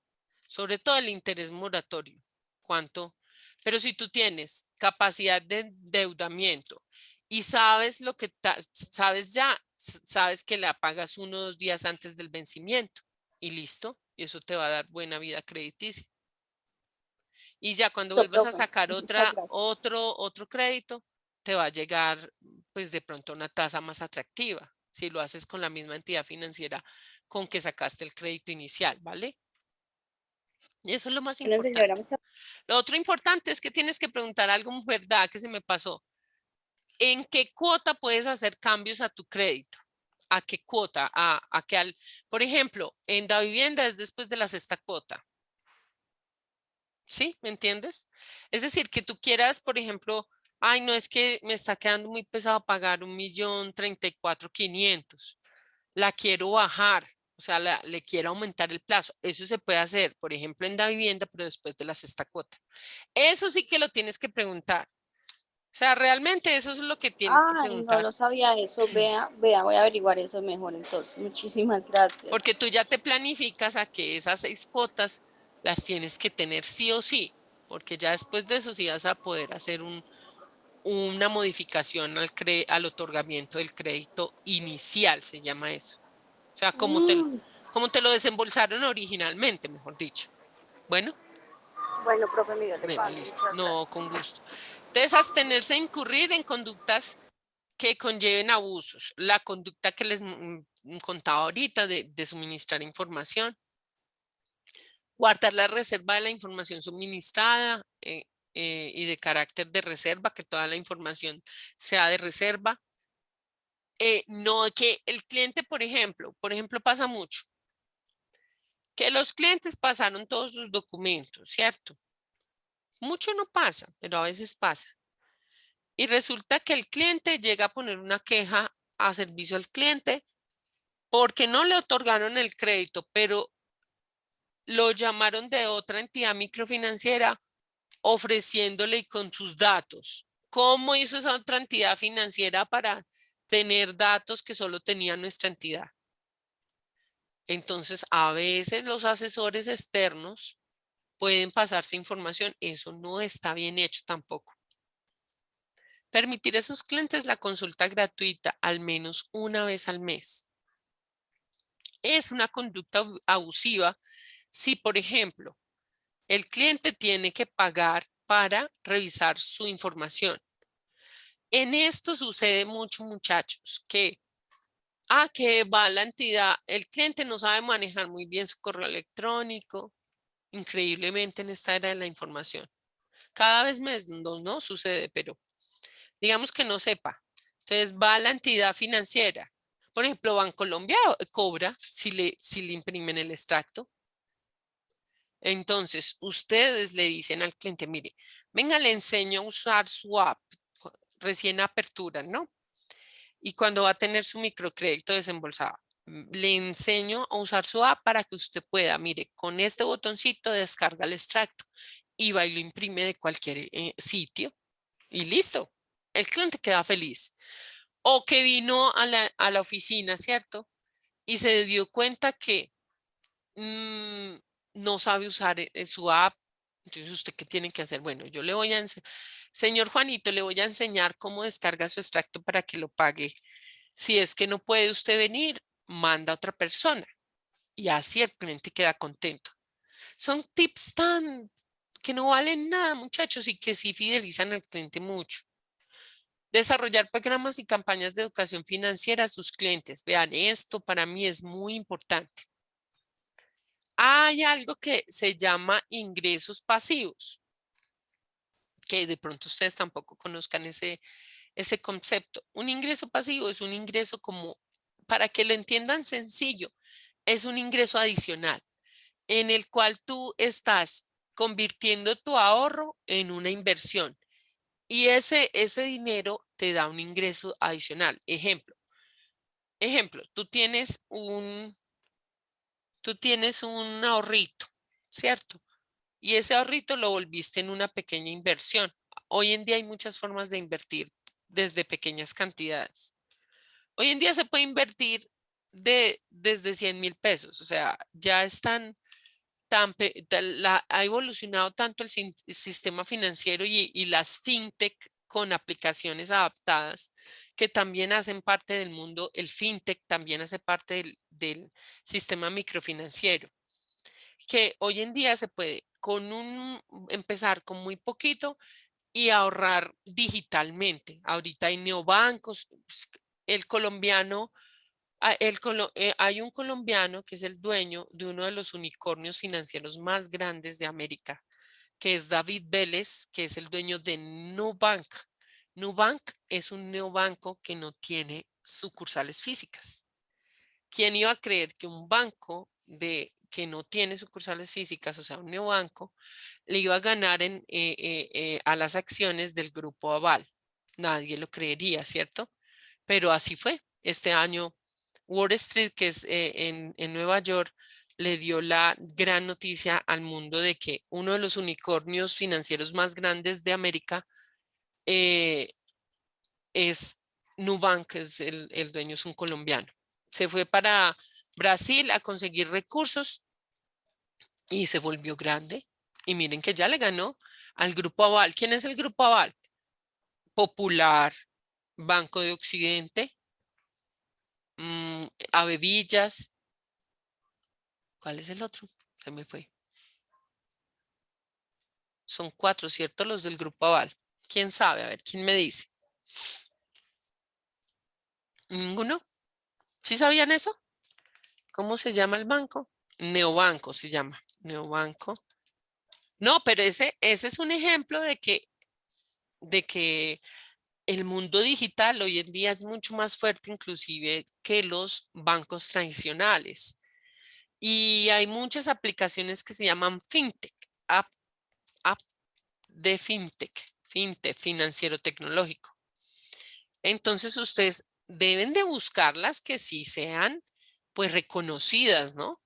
sobre todo el interés moratorio. ¿Cuánto? Pero si tú tienes capacidad de endeudamiento y sabes lo que sabes ya, sabes que la pagas 1 o 2 días antes del vencimiento y listo, y eso te va a dar buena vida crediticia. Y ya cuando Listo, vuelvas a profe. sacar Muchas gracias. otro crédito, te va a llegar pues de pronto una tasa más atractiva si lo haces con la misma entidad financiera con que sacaste el crédito inicial, ¿vale? Y eso es lo más Bueno, señora, importante. Lo otro importante es que tienes que preguntar algo, ¿verdad? Que se me pasó. ¿En qué cuota puedes hacer cambios a tu crédito? ¿A qué cuota? Por ejemplo, en la vivienda es después de la sexta cuota. ¿Sí? ¿Me entiendes? Es decir, que tú quieras, por ejemplo, ay, no es que me está quedando muy pesado pagar 1.034.500.000. La quiero bajar, o sea, le quiero aumentar el plazo. Eso se puede hacer, por ejemplo, en la vivienda, pero después de la sexta cuota. Eso sí que lo tienes que preguntar. O sea, realmente eso es lo que tienes que Ay, no preguntar, lo sabía eso. Vea, voy a averiguar eso mejor entonces. Muchísimas gracias. porque tú ya te planificas a que esas 6 cuotas las tienes que tener sí o sí, porque ya después de eso sí vas a poder hacer una modificación al otorgamiento del crédito inicial, se llama eso. O sea, Mm, como te lo desembolsaron originalmente, mejor dicho. Bueno, bueno, profe, me dio le bueno, pago. listo. Muchas No, gracias. con gusto. Entonces, abstenerse de incurrir en conductas que conlleven abusos. La conducta que les contaba ahorita de suministrar información. Guardar la reserva de la información suministrada y de carácter de reserva, que toda la información sea de reserva. No que el cliente, por ejemplo, pasa mucho, que los clientes pasaron todos sus documentos, ¿cierto? Mucho no pasa, pero a veces pasa. Y resulta que el cliente llega a poner una queja a servicio al cliente porque no le otorgaron el crédito, pero lo llamaron de otra entidad microfinanciera ofreciéndole y con sus datos. ¿Cómo hizo esa otra entidad financiera para tener datos que solo tenía nuestra entidad? Entonces, a veces los asesores externos pueden pasarse información. Eso no está bien hecho tampoco. Permitir a sus clientes la consulta gratuita al menos una vez al mes. Es una conducta abusiva si, por ejemplo, el cliente tiene que pagar para revisar su información. En esto sucede mucho, muchachos, que va a la entidad, el cliente no sabe manejar muy bien su correo electrónico, increíblemente en esta era de la información. Cada vez más no sucede, pero digamos que no sepa. Entonces va a la entidad financiera. Por ejemplo, Bancolombia cobra si le imprimen el extracto. Entonces, ustedes le dicen al cliente, mire, venga, le enseño a usar su app, recién apertura, ¿no? Y cuando va a tener su microcrédito desembolsado. le enseño a usar su app para que usted pueda, mire, con este botoncito descarga el extracto y va y lo imprime de cualquier sitio y listo. El cliente queda feliz. O que vino a la oficina, ¿cierto? Y se dio cuenta que no sabe usar su app. Entonces, ¿usted qué tiene que hacer? Bueno, yo le voy a enseñar, señor Juanito, le voy a enseñar cómo descarga su extracto para que lo pague. Si es que no puede usted venir, manda a otra persona y así el cliente queda contento. Son tips tan que no valen nada, muchachos, y que sí fidelizan al cliente mucho. Desarrollar programas y campañas de educación financiera a sus clientes. Vean, esto para mí es muy importante. Hay algo que se llama ingresos pasivos, que de pronto ustedes tampoco conozcan ese concepto. Un ingreso pasivo es un ingreso como, para que lo entiendan sencillo, es un ingreso adicional en el cual tú estás convirtiendo tu ahorro en una inversión y ese dinero te da un ingreso adicional. Ejemplo, tú tienes un ahorrito, ¿cierto? Y ese ahorrito lo volviste en una pequeña inversión. Hoy en día hay muchas formas de invertir desde pequeñas cantidades. Hoy en día se puede invertir desde 100,000 pesos, o sea, ya están ha evolucionado tanto el sistema financiero y las fintech con aplicaciones adaptadas que también hacen parte del mundo. El fintech también hace parte del sistema microfinanciero, que hoy en día se puede empezar con muy poquito y ahorrar digitalmente. Ahorita hay neobancos, el colombiano. Hay un colombiano que es el dueño de uno de los unicornios financieros más grandes de América, que es David Vélez, que es el dueño de Nubank. Nubank es un neobanco que no tiene sucursales físicas. ¿Quién iba a creer que un banco que no tiene sucursales físicas, o sea, un neobanco, le iba a ganar a las acciones del Grupo Aval? Nadie lo creería, ¿cierto? Pero así fue. Este año Wall Street, que es en Nueva York, le dio la gran noticia al mundo de que uno de los unicornios financieros más grandes de América eh, es Nubank, que es el dueño es un colombiano. Se fue para Brasil a conseguir recursos y se volvió grande. Y miren que ya le ganó al Grupo Aval. ¿Quién es el Grupo Aval? Popular, Banco de Occidente, Avevillas. ¿Cuál es el otro? Se me fue. Son 4, ¿cierto? Los del Grupo Aval. ¿Quién sabe? A ver, ¿quién me dice? ¿Ninguno? ¿Sí sabían eso? ¿Cómo se llama el banco? Neobanco se llama. Neobanco. No, pero ese es un ejemplo de que el mundo digital hoy en día es mucho más fuerte inclusive que los bancos tradicionales. Y hay muchas aplicaciones que se llaman fintech, app de fintech financiero tecnológico. Entonces ustedes deben de buscarlas que sí sean pues reconocidas, ¿no?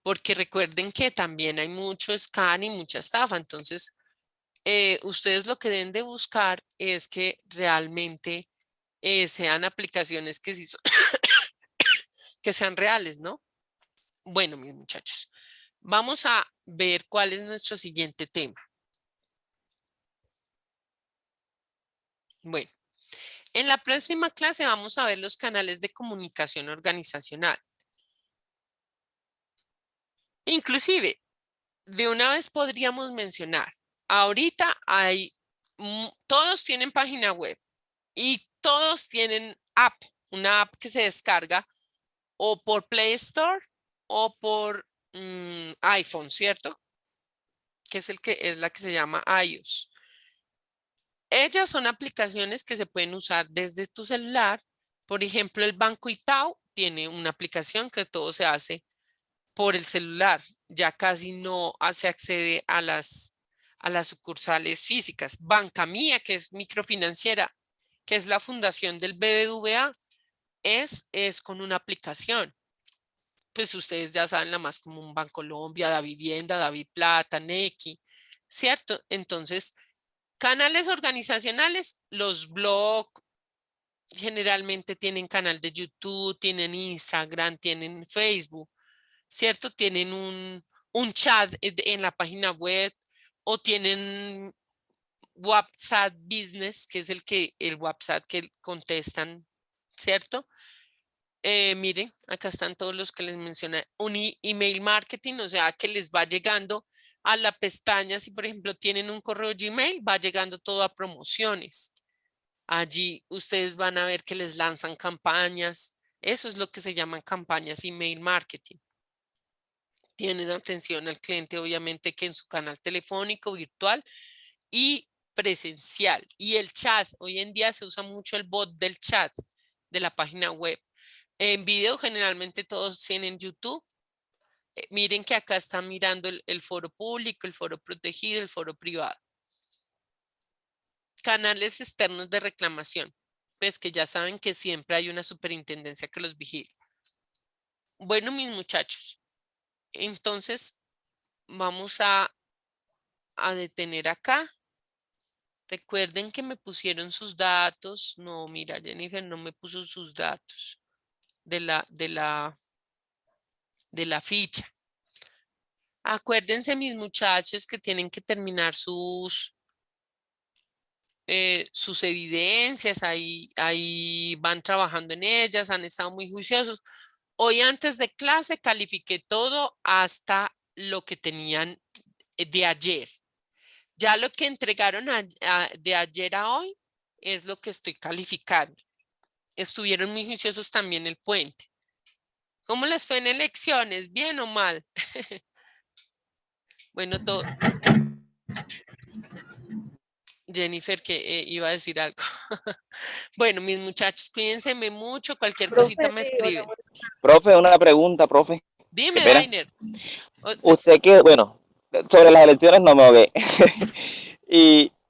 Porque recuerden que también hay mucho scam y mucha estafa. Entonces, ustedes lo que deben de buscar es que realmente sean aplicaciones que sí que sean reales, ¿no? Bueno, mis muchachos, vamos a ver cuál es nuestro siguiente tema. Bueno, en la próxima clase vamos a ver los canales de comunicación organizacional. Inclusive, de una vez podríamos mencionar, ahorita todos tienen página web y todos tienen una app que se descarga o por Play Store o por iPhone, ¿cierto? Que es la que se llama iOS. Ellas son aplicaciones que se pueden usar desde tu celular. Por ejemplo, el Banco Itaú tiene una aplicación que todo se hace por el celular. Ya casi no se accede a las sucursales físicas. Banca Mía, que es microfinanciera, que es la fundación del BBVA, es con una aplicación. pues ustedes ya saben, la más común, Bancolombia, Davivienda, Daviplata, Nequi, ¿cierto? Entonces, canales organizacionales, los blogs generalmente tienen canal de YouTube, tienen Instagram, tienen Facebook, ¿cierto? Tienen un chat en la página web o tienen WhatsApp Business, que es el WhatsApp que contestan, ¿cierto? Miren, acá están todos los que les mencioné. Un email marketing, o sea, que les va llegando a la pestaña, si por ejemplo tienen un correo Gmail, va llegando todo a promociones. Allí ustedes van a ver que les lanzan campañas. Eso es lo que se llaman campañas email marketing. Tienen atención al cliente, obviamente, que en su canal telefónico, virtual y presencial. Y el chat, hoy en día se usa mucho el bot del chat de la página web. En video generalmente todos tienen YouTube. Miren que acá están mirando el foro público, el foro protegido, el foro privado. Canales externos de reclamación. Pues que ya saben que siempre hay una superintendencia que los vigila. Bueno, mis muchachos, entonces vamos a detener acá. Recuerden que me pusieron sus datos. No, mira, Jennifer no me puso sus datos de la ficha. Acuérdense, mis muchachos, que tienen que terminar sus evidencias. Ahí van trabajando en ellas, han estado muy juiciosos. Hoy antes de clase califiqué todo hasta lo que tenían de ayer. Ya lo que entregaron de ayer a hoy es lo que estoy calificando. Estuvieron muy juiciosos también el puente. ¿Cómo les fue en elecciones? ¿Bien o mal? Bueno, Jennifer, que iba a decir algo. Bueno, mis muchachos, cuídense mucho. Cualquier cosita me escriben. Profe, una pregunta, profe. Dime, Qué pena. Dainer. Usted que, bueno, sobre las elecciones no me ogué.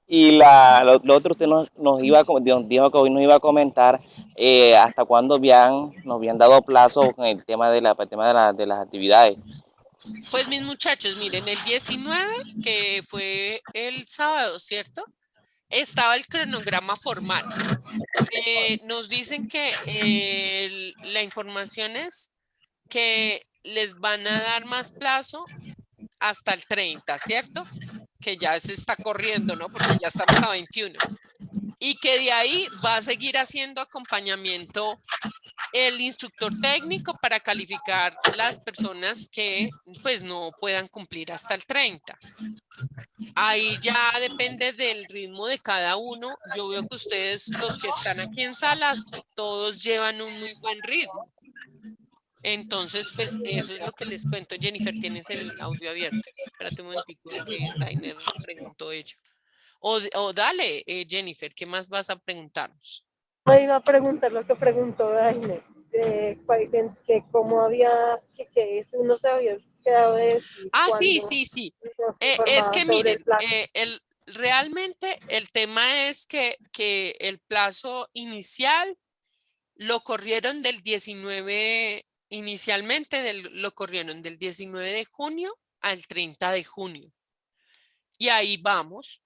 Lo otro usted nos dijo que hoy nos iba a comentar hasta cuándo nos habían dado plazo con el tema de las actividades. Pues mis muchachos, miren, el 19, que fue el sábado, ¿cierto? Estaba el cronograma formal. Nos dicen que la información es que les van a dar más plazo hasta el 30, ¿cierto? Que ya se está corriendo, ¿no? Porque ya estamos a 21. Y que de ahí va a seguir haciendo acompañamiento el instructor técnico para calificar las personas que pues no puedan cumplir hasta el 30. Ahí ya depende del ritmo de cada uno. Yo veo que ustedes, los que están aquí en salas, todos llevan un muy buen ritmo. Entonces, pues eso es lo que les cuento. Jennifer, tienes el audio abierto. Espérate un momentico que Dainer preguntó ello. O dale, Jennifer, ¿qué más vas a preguntarnos? Me iba a preguntar lo que preguntó Dainer, que cómo había, que uno se había quedado de decir. Ah, sí. Es que miren, realmente el tema es que el plazo inicial lo corrieron del 19, inicialmente lo corrieron del 19 de junio al 30 de junio. Y ahí vamos.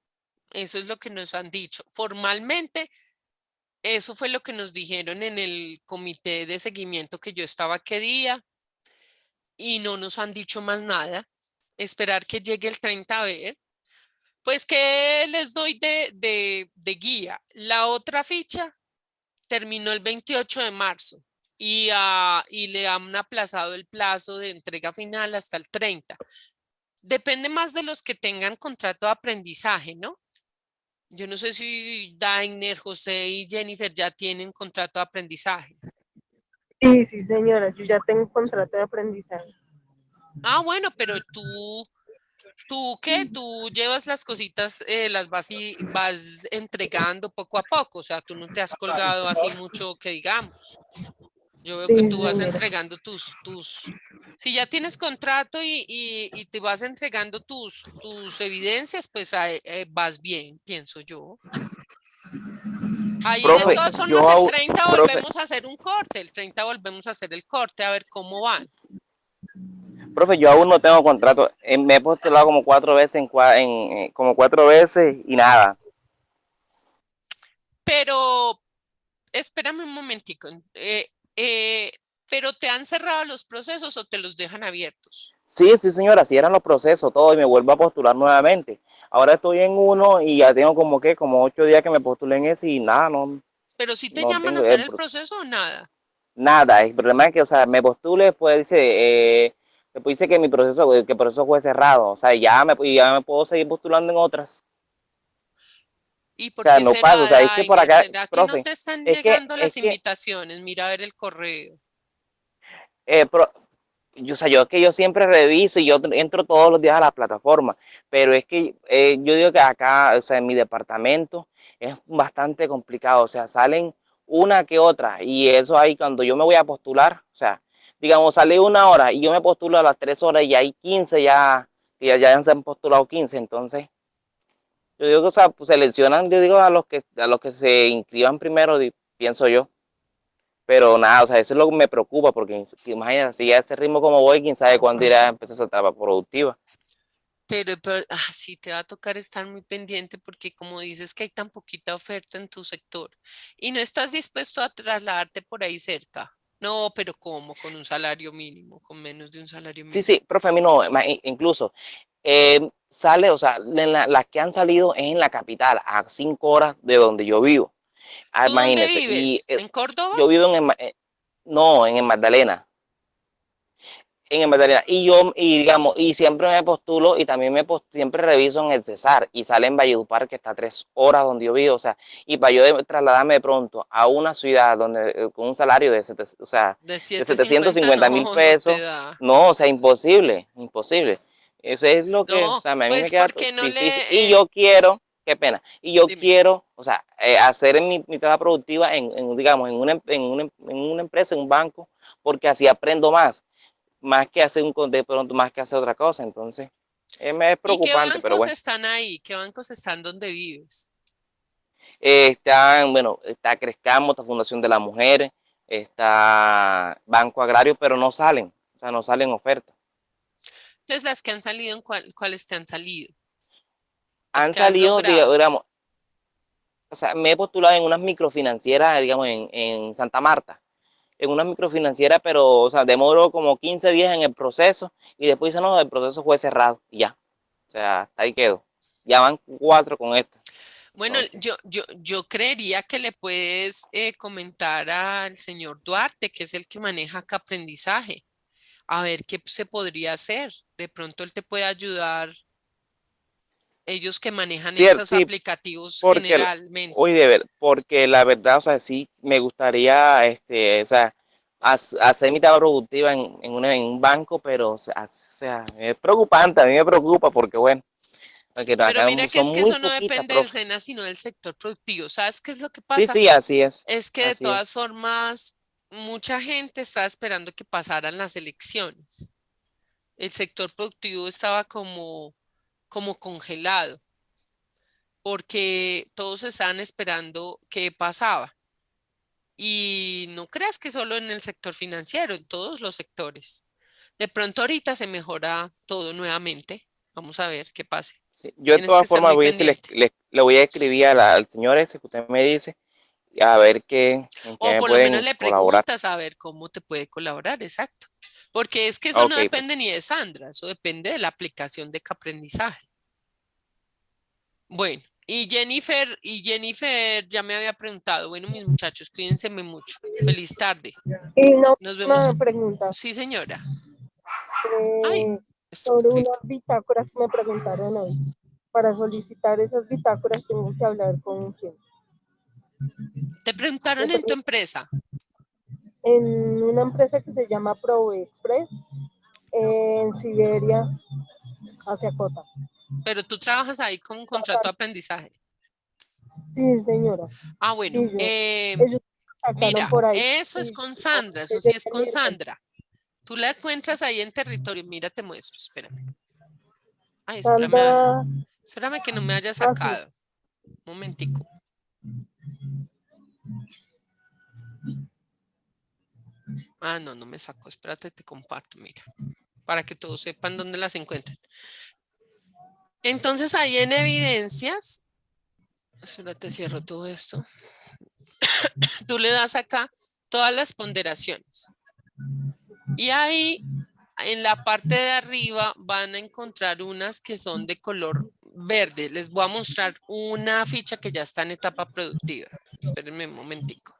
Eso es lo que nos han dicho. Formalmente, eso fue lo que nos dijeron en el comité de seguimiento que yo estaba aquel día y no nos han dicho más nada. Esperar que llegue el 30 a ver. Pues que les doy de guía. La otra ficha terminó el 28 de marzo y le han aplazado el plazo de entrega final hasta el 30. Depende más de los que tengan contrato de aprendizaje, ¿no? Yo no sé si Dainer, José y Jennifer ya tienen contrato de aprendizaje. Sí, señora, yo ya tengo contrato de aprendizaje. Ah, bueno, pero ¿tú qué? Tú llevas las cositas, las vas entregando poco a poco, o sea, tú no te has colgado así mucho que digamos. Yo veo que tú vas entregando si ya tienes contrato y te vas entregando tus evidencias, pues vas bien, pienso yo. Ahí Profe, de todas formas el 30 volvemos a hacer un corte, el 30 volvemos a hacer el corte a ver cómo van. Profe, yo aún no tengo contrato. Me he postulado como 4 veces como 4 veces y nada. Pero espérame un momentico. ¿Pero te han cerrado los procesos o te los dejan abiertos? Sí, sí, señora, sí eran los procesos, todo, y me vuelvo a postular nuevamente. Ahora estoy en uno y ya tengo como 8 días que me postulé en ese y nada, no, ¿Pero si te no llaman a tengo hacer el proceso o nada? nada. El problema es que, o sea, me postulé, después dice que que el proceso fue cerrado. O sea, ya me puedo seguir postulando en otras. ¿Y O por sea, qué no pasa, o será, sea, es que por Dainer? acá, ¿Será que no profe, te están es que, llegando es las que, invitaciones? Mira a ver el correo. eh, pro- o sea, yo es que yo siempre reviso y yo entro todos los días a la plataforma, pero es que yo digo que acá, o sea, en mi departamento es bastante complicado, o sea, salen una que otra y eso ahí cuando yo me voy a postular, o sea, digamos, sale 1 hora y yo me postulo a las 3 horas y hay 15 ya se han postulado 15, entonces yo digo que, o sea, pues seleccionan, yo digo, a los que se inscriban primero, pienso yo. Pero nada, o sea, eso es lo que me preocupa, porque imagínate, si a ese ritmo como voy, quién sabe cuándo irá a empezar esa etapa productiva. Sí te va a tocar estar muy pendiente porque como dices que hay tan poquita oferta en tu sector y no estás dispuesto a trasladarte por ahí cerca. No, pero ¿cómo? Con un salario mínimo, con menos de un salario Sí, mínimo. sí, profe, a mí no, incluso sale, o sea, las que han salido es en la capital, a 5 horas de donde yo vivo. Ah, ¿Tú dónde imagínense, y vives? ¿En Córdoba? yo vivo no, en el Magdalena. En el Ah, Magdalena. Y digamos, y siempre me postulo y también siempre reviso en el Cesar y sale en Valledupar, que está a 3 horas donde yo vivo, o sea, y para yo trasladarme de pronto a una ciudad donde con un salario o sea, de de 750 750 mil no, no te pesos, da. no, o sea, imposible, imposible. Eso es lo que, o No, sea, a mí me pues queda porque no difícil. Y le... yo quiero, qué pena, y yo dime. quiero, o sea, hacer mi trabajo productiva digamos, en una empresa, en un banco, porque así aprendo más que hacer de pronto más que hacer otra cosa. Entonces, me es ¿Y qué preocupante, pero bancos bueno. están ahí? ¿Qué bancos están donde vives? Está Crescamo, está Fundación de la Mujer, está Banco Agrario, pero no salen, o sea, no salen ofertas. Pues las que han salido, ¿cuáles te han salido? Las Han que has salido, logrado. digamos, o sea, me he postulado en unas microfinancieras, digamos, en Santa Marta, en una microfinanciera, pero, o sea, demoró como 15 días en el proceso y después dicen, no, el proceso fue cerrado y ya, o sea, hasta ahí quedó. Ya van 4 con esto. Bueno, Entonces, yo creería que le puedes comentar al señor Duarte, que es el que maneja acá aprendizaje, a ver qué se podría hacer. De pronto él te puede ayudar, ellos que manejan cierto, esos sí, aplicativos porque, generalmente. oye, de ver, porque la verdad, o sea, sí me gustaría, o sea, hacer mi tarea productiva en un banco, pero, o sea, es preocupante, a mí me preocupa porque, bueno, porque Pero acá mira que son es que muy eso no poquitas, depende del profe. SENA, sino del sector productivo. ¿Sabes qué es lo que Sí, pasa? sí, así es, Es que de así es. todas formas, mucha gente estaba esperando que pasaran las elecciones. El sector productivo estaba como congelado, porque todos estaban esperando qué pasaba. Y no creas que solo en el sector financiero, en todos los sectores. De pronto ahorita se mejora todo nuevamente. Vamos a ver qué pase. Sí. Yo de Tienes que todas estar formas muy voy a decirle, pendiente. le voy a escribir al señor ese que usted me dice, a ver en qué O me por lo menos pueden le colaborar. preguntas a ver cómo te puede colaborar, exacto. Porque es que eso no Ok, depende profe. ni de Sandra, eso depende de la aplicación de aprendizaje. Bueno, y Jennifer ya me había preguntado, bueno, mis muchachos, cuídense mucho. Feliz tarde. Y una Nos última vemos. pregunta Sí, señora. Ay, esto sobre ocurrió. unas bitácoras que me preguntaron hoy. Para solicitar esas bitácoras tengo que hablar con quién. Te preguntaron en tu empresa, En una empresa que se llama Prove Express en Siberia, hacia Cota. pero tú trabajas ahí con un contrato de aprendizaje. Sí, señora. Ah, bueno, Sí, ellos me sacaron mira, por ahí. eso es Y con yo Sandra, eso les sí es dejé con mi nombre. Sandra. Tú la encuentras ahí en territorio. Mira, te muestro, espérame. Ay, Sandra, espérame que no me haya así. sacado. Un momentico. Ah, no, no me sacó. Espérate, te comparto, mira. para que todos sepan dónde las encuentran. Entonces ahí en evidencias, espérate, cierro todo esto. Tú le das acá todas las ponderaciones. Y ahí en la parte de arriba van a encontrar unas que son de color verde. Les voy a mostrar una ficha que ya está en etapa productiva. Espérenme un momentico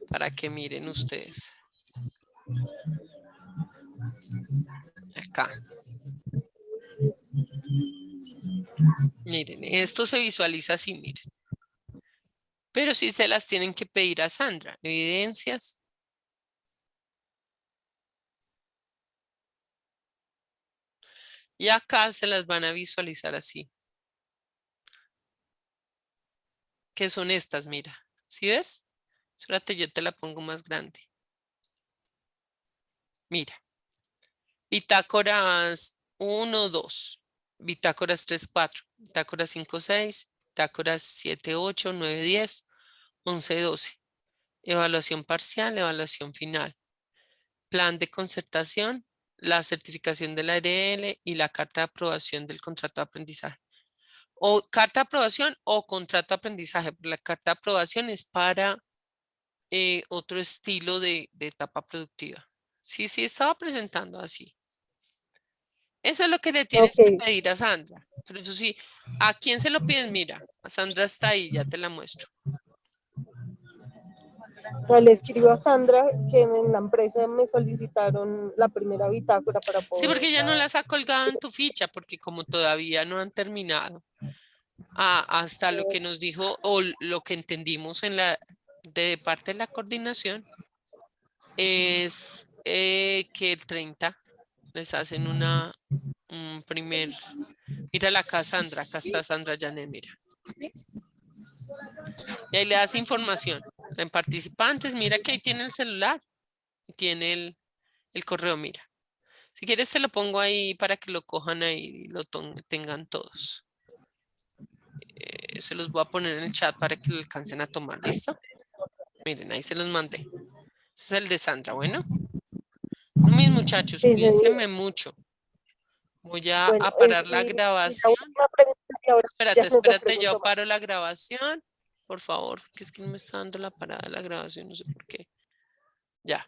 para que miren ustedes. Acá. Miren, esto se visualiza así, miren. Pero sí se las tienen que pedir a Sandra. Evidencias. Y acá se las van a visualizar así. ¿Qué son estas? Mira. ¿Sí ves? Espérate, yo te la pongo más grande. Mira. Bitácoras 1, 2. Bitácoras 3, 4. Bitácoras 5, 6. Bitácoras 7, 8, 9, 10. 11, 12. Evaluación parcial, evaluación final. Plan de concertación, la certificación de la ARL y la carta de aprobación del contrato de aprendizaje. O carta de aprobación o contrato de aprendizaje. La carta de aprobación es para otro estilo de etapa productiva. Sí, estaba presentando así. Eso es lo que le tienes que pedir a Sandra. Pero eso sí, ¿a quién se lo pides? Mira, a Sandra está ahí, ya te la muestro. O sea, le escribo a Sandra que en la empresa me solicitaron la primera bitácora para poder. Sí, porque ya no las ha colgado en tu ficha, porque como todavía no han terminado, hasta lo que nos dijo o lo que entendimos en de parte de la coordinación es que el 30 les hacen un primer. Mira acá Sandra, acá está Sandra Janet, mira. Y ahí le das información. En participantes, mira que ahí tiene el celular, tiene el correo, mira. Si quieres te lo pongo ahí para que lo cojan ahí y lo tengan todos. Se los voy a poner en el chat para que lo alcancen a tomar, ¿listo? Miren, ahí se los mandé. Ese es el de Sandra, bueno. Mis muchachos, Sí, cuídense mucho. Voy a parar la grabación. Espérate, yo paro la grabación. Por favor, que es que no me está dando la parada de la grabación, no sé por qué. Ya.